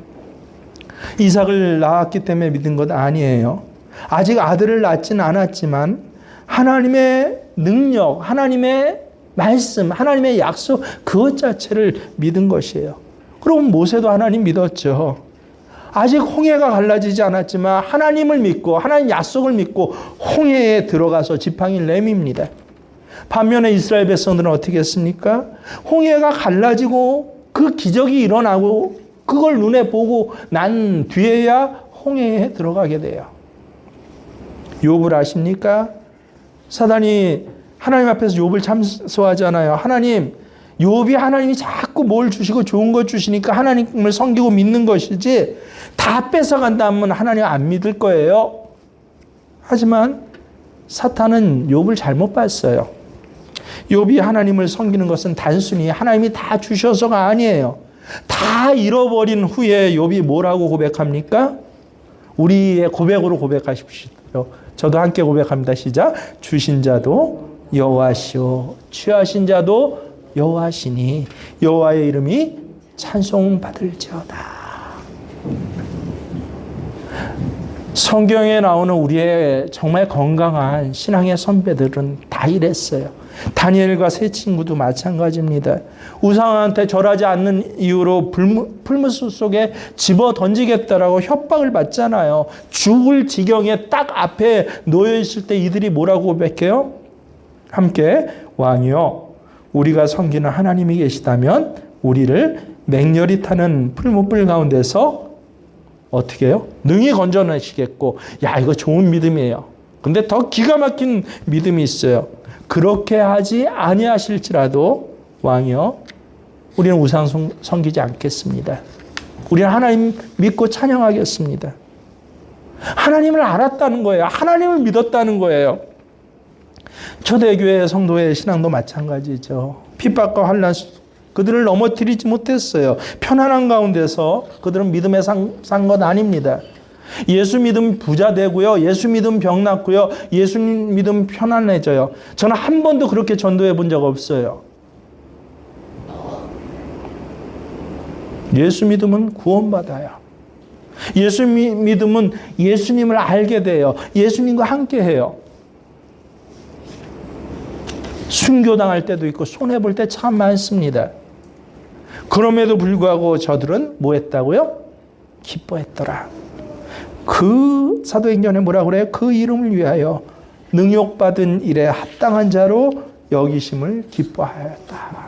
이삭을 낳았기 때문에 믿은 것 아니에요. 아직 아들을 낳지는 않았지만 하나님의 능력, 하나님의 말씀, 하나님의 약속 그것 자체를 믿은 것이에요. 그럼 모세도 하나님 믿었죠. 아직 홍해가 갈라지지 않았지만 하나님을 믿고 하나님 약속을 믿고 홍해에 들어가서 지팡이를 내밉니다. 반면에 이스라엘 백성들은 어떻게 했습니까? 홍해가 갈라지고 그 기적이 일어나고 그걸 눈에 보고 난 뒤에야 홍해에 들어가게 돼요. 욥을 아십니까? 사단이 하나님 앞에서 욥을 참소하잖아요. 하나님, 욥이 하나님이 자꾸 뭘 주시고 좋은 것 주시니까 하나님을 섬기고 믿는 것이지 다 뺏어간다면 하나님 안 믿을 거예요. 하지만 사탄은 욥을 잘못 봤어요. 욥이 하나님을 섬기는 것은 단순히 하나님이 다 주셔서가 아니에요. 다 잃어버린 후에 욥이 뭐라고 고백합니까? 우리의 고백으로 고백하십시오. 저도 함께 고백합니다. 시작. 주신 자도 여호와시오, 취하신 자도 여호와시니 여호와의 이름이 찬송받을지어다. 성경에 나오는 우리의 정말 건강한 신앙의 선배들은 다 이랬어요. 다니엘과 세 친구도 마찬가지입니다. 우상한테 절하지 않는 이유로 풀무수 속에 집어 던지겠다라고 협박을 받잖아요. 죽을 지경에 딱 앞에 놓여 있을 때 이들이 뭐라고 고백해요? 함께 왕이여, 우리가 섬기는 하나님이 계시다면 우리를 맹렬히 타는 풀무불 가운데서 어떻게 해요? 능히 건져내시겠고. 야, 이거 좋은 믿음이에요. 근데 더 기가 막힌 믿음이 있어요. 그렇게 하지 아니하실지라도 왕이여, 우리는 우상 섬기지 않겠습니다. 우리는 하나님 믿고 찬양하겠습니다. 하나님을 알았다는 거예요. 하나님을 믿었다는 거예요. 초대교회 성도의 신앙도 마찬가지죠. 핍박과 환난, 그들을 넘어뜨리지 못했어요. 편안한 가운데서 그들은 믿음에 산 것 아닙니다. 예수 믿음 부자 되고요. 예수 믿음 병 낫고요. 예수 믿음 편안해져요. 저는 한 번도 그렇게 전도해 본 적 없어요. 예수 믿음은 구원받아요. 예수 믿음은 예수님을 알게 돼요. 예수님과 함께 해요. 순교당할 때도 있고 손해볼 때 참 많습니다. 그럼에도 불구하고 저들은 뭐 했다고요? 기뻐했더라. 그 사도행전에 뭐라 그래요? 그 이름을 위하여 능욕받은 일에 합당한 자로 여기심을 기뻐하였다.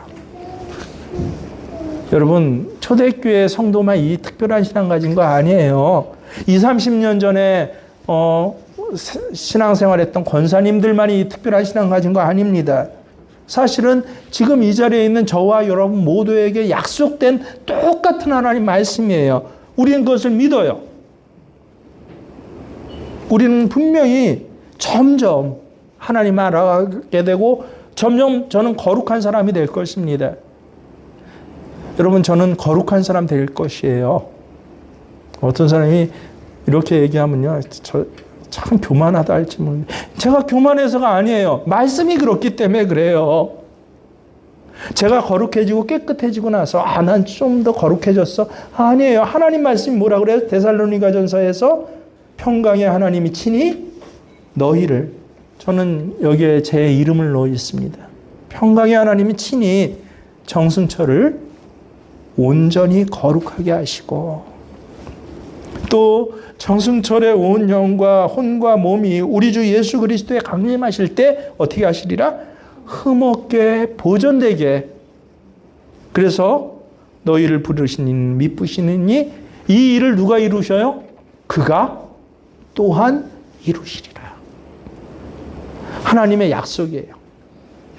여러분, 초대교회 성도만 이 특별한 신앙 가진 거 아니에요. 20, 30년 전에 신앙생활했던 권사님들만이 이 특별한 신앙 가진 거 아닙니다. 사실은 지금 이 자리에 있는 저와 여러분 모두에게 약속된 똑같은 하나님 말씀이에요. 우리는 그것을 믿어요. 우리는 분명히 점점 하나님 알아가게 되고 점점 저는 거룩한 사람이 될 것입니다. 여러분, 저는 거룩한 사람 될 것이에요. 어떤 사람이 이렇게 얘기하면요, 저 참 교만하다 할지 모르겠는데, 제가 교만해서가 아니에요. 말씀이 그렇기 때문에 그래요. 제가 거룩해지고 깨끗해지고 나서 난 좀 더 거룩해졌어? 아니에요. 하나님 말씀이 뭐라 그래요? 데살로니가전서에서 평강의 하나님이 친히 너희를, 저는 여기에 제 이름을 넣어 있습니다. 평강의 하나님이 친히 정승철을 온전히 거룩하게 하시고 또 정승철의 온 영과 혼과 몸이 우리 주 예수 그리스도에 강림하실 때 어떻게 하시리라? 흠없게 보존되게. 그래서 너희를 부르신 이는 미쁘시는 이 일을 누가 이루셔요? 그가 또한 이루시리라. 하나님의 약속이에요.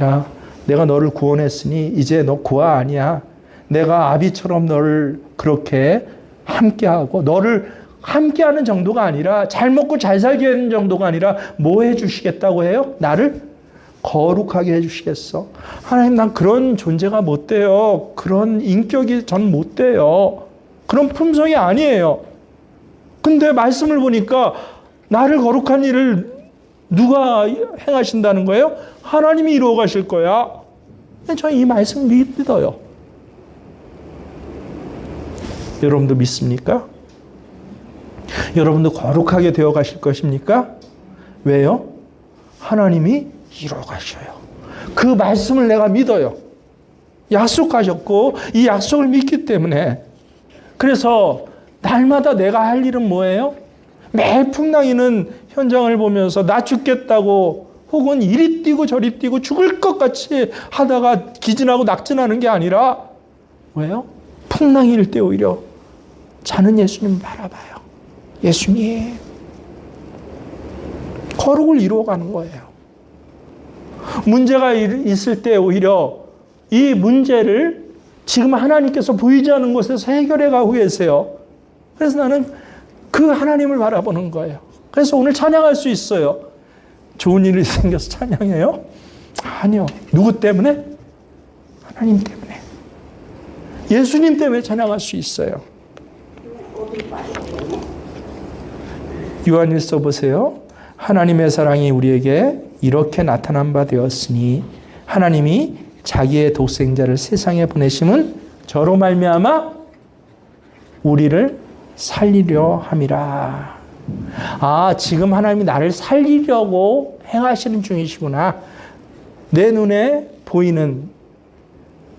야, 내가 너를 구원했으니 이제 너 고아 아니야. 내가 아비처럼 너를 그렇게 함께하고 너를 함께하는 정도가 아니라 잘 먹고 잘 살게 하는 정도가 아니라 뭐 해주시겠다고 해요? 나를 거룩하게 해주시겠어. 하나님, 난 그런 존재가 못 돼요. 그런 인격이 전 못 돼요. 그런 품성이 아니에요. 근데 말씀을 보니까 나를 거룩한 일을 누가 행하신다는 거예요? 하나님이 이루어 가실 거야. 저는 이 말씀 믿어요. 여러분도 믿습니까? 여러분도 거룩하게 되어 가실 것입니까? 왜요? 하나님이 이루어 가셔요. 그 말씀을 내가 믿어요. 약속하셨고 이 약속을 믿기 때문에. 그래서 날마다 내가 할 일은 뭐예요? 매일 풍랑이는 현장을 보면서 나 죽겠다고 혹은 이리 뛰고 저리 뛰고 죽을 것 같이 하다가 기진하고 낙진하는 게 아니라 왜요? 풍랑일 때 오히려 자는 예수님 바라봐요. 예수님 거룩을 이루어가는 거예요. 문제가 있을 때 오히려 이 문제를 지금 하나님께서 보이지 않는 곳에서 해결해 가고 계세요. 그래서 나는 그 하나님을 바라보는 거예요. 그래서 오늘 찬양할 수 있어요. 좋은 일이 생겨서 찬양해요? 아니요. 누구 때문에? 하나님 때문에. 예수님 때문에 찬양할 수 있어요. 요한일서 보세요. 하나님의 사랑이 우리에게 이렇게 나타난 바 되었으니 하나님이 자기의 독생자를 세상에 보내심은 저로 말미암아 우리를 살리려 함이라. 아, 지금 하나님이 나를 살리려고 행하시는 중이시구나. 내 눈에 보이는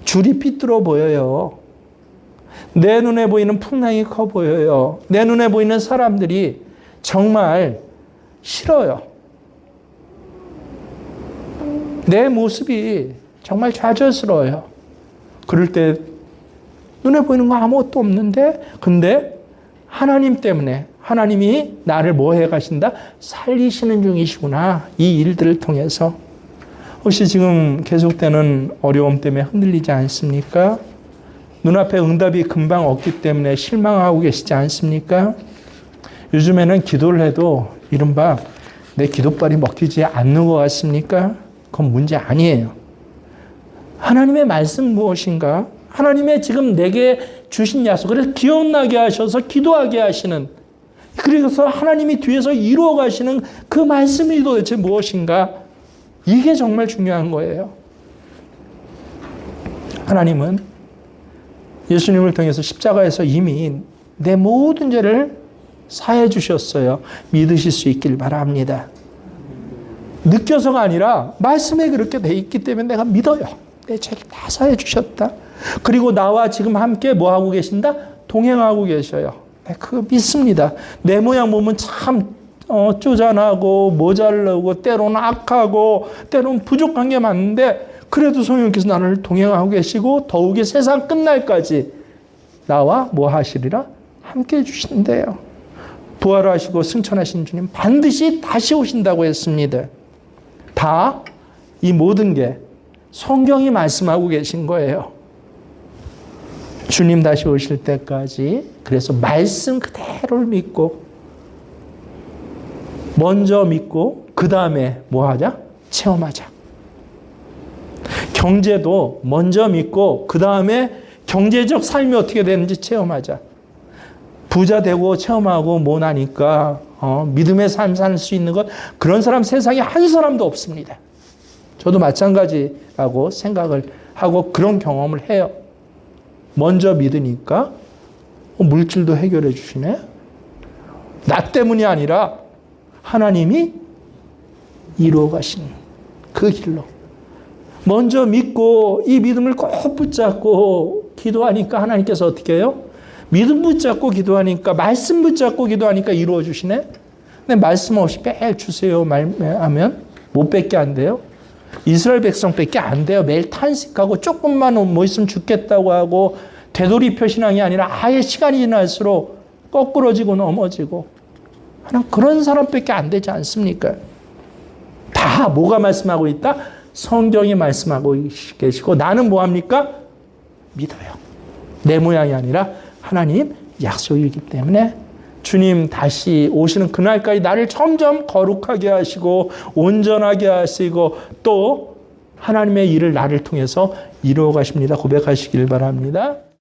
줄이 삐뚤어 보여요. 내 눈에 보이는 풍랑이 커 보여요. 내 눈에 보이는 사람들이 정말 싫어요. 내 모습이 정말 좌절스러워요. 그럴 때 눈에 보이는 거 아무것도 없는데 근데 하나님 때문에 하나님이 나를 뭐 해 가신다? 살리시는 중이시구나. 이 일들을 통해서. 혹시 지금 계속되는 어려움 때문에 흔들리지 않습니까? 눈앞에 응답이 금방 없기 때문에 실망하고 계시지 않습니까? 요즘에는 기도를 해도 이른바 내 기도빨이 먹히지 않는 것 같습니까? 그건 문제 아니에요. 하나님의 말씀 무엇인가? 하나님의 지금 내게 주신 약속, 그래서 기억나게 하셔서 기도하게 하시는, 그래서 하나님이 뒤에서 이루어 가시는 그 말씀이 도대체 무엇인가? 이게 정말 중요한 거예요. 하나님은 예수님을 통해서 십자가에서 이미 내 모든 죄를 사해 주셨어요. 믿으실 수 있길 바랍니다. 느껴서가 아니라 말씀에 그렇게 돼 있기 때문에 내가 믿어요. 내 죄를 다 사해 주셨다. 그리고 나와 지금 함께 뭐 하고 계신다? 동행하고 계셔요. 네, 그거 믿습니다. 내 모양 보면 참 쪼잔하고 모자르고 때로는 악하고 때로는 부족한 게 많은데 그래도 성령께서 나를 동행하고 계시고 더욱이 세상 끝날까지 나와 뭐 하시리라? 함께 해주신대요. 부활하시고 승천하신 주님 반드시 다시 오신다고 했습니다. 다 이 모든 게 성경이 말씀하고 계신 거예요. 주님 다시 오실 때까지 그래서 말씀 그대로를 믿고 먼저 믿고 그 다음에 뭐 하자? 체험하자. 경제도 먼저 믿고 그 다음에 경제적 삶이 어떻게 되는지 체험하자. 부자 되고 체험하고 뭐 나니까 믿음의 삶 살 수 있는 것, 그런 사람 세상에 한 사람도 없습니다. 저도 마찬가지라고 생각을 하고 그런 경험을 해요. 먼저 믿으니까 물질도 해결해 주시네. 나 때문이 아니라 하나님이 이루어 가신 그 길로 먼저 믿고 이 믿음을 꼭 붙잡고 기도하니까 하나님께서 어떻게 해요? 믿음 붙잡고 기도하니까, 말씀 붙잡고 기도하니까 이루어 주시네. 근데 말씀 없이 매일 주세요 말하면 못 뺏게 안 돼요. 이스라엘 백성 뺏게 안 돼요. 매일 탄식하고 조금만 뭐 있으면 죽겠다고 하고 되돌이표 신앙이 아니라 아예 시간이 지날수록 거꾸러지고 넘어지고 하는 그런 사람밖에 안 되지 않습니까? 다 뭐가 말씀하고 있다? 성경이 말씀하고 계시고 나는 뭐합니까? 믿어요. 내 모양이 아니라 하나님 약속이기 때문에 주님 다시 오시는 그날까지 나를 점점 거룩하게 하시고 온전하게 하시고 또 하나님의 일을 나를 통해서 이루어 가십니다. 고백하시길 바랍니다.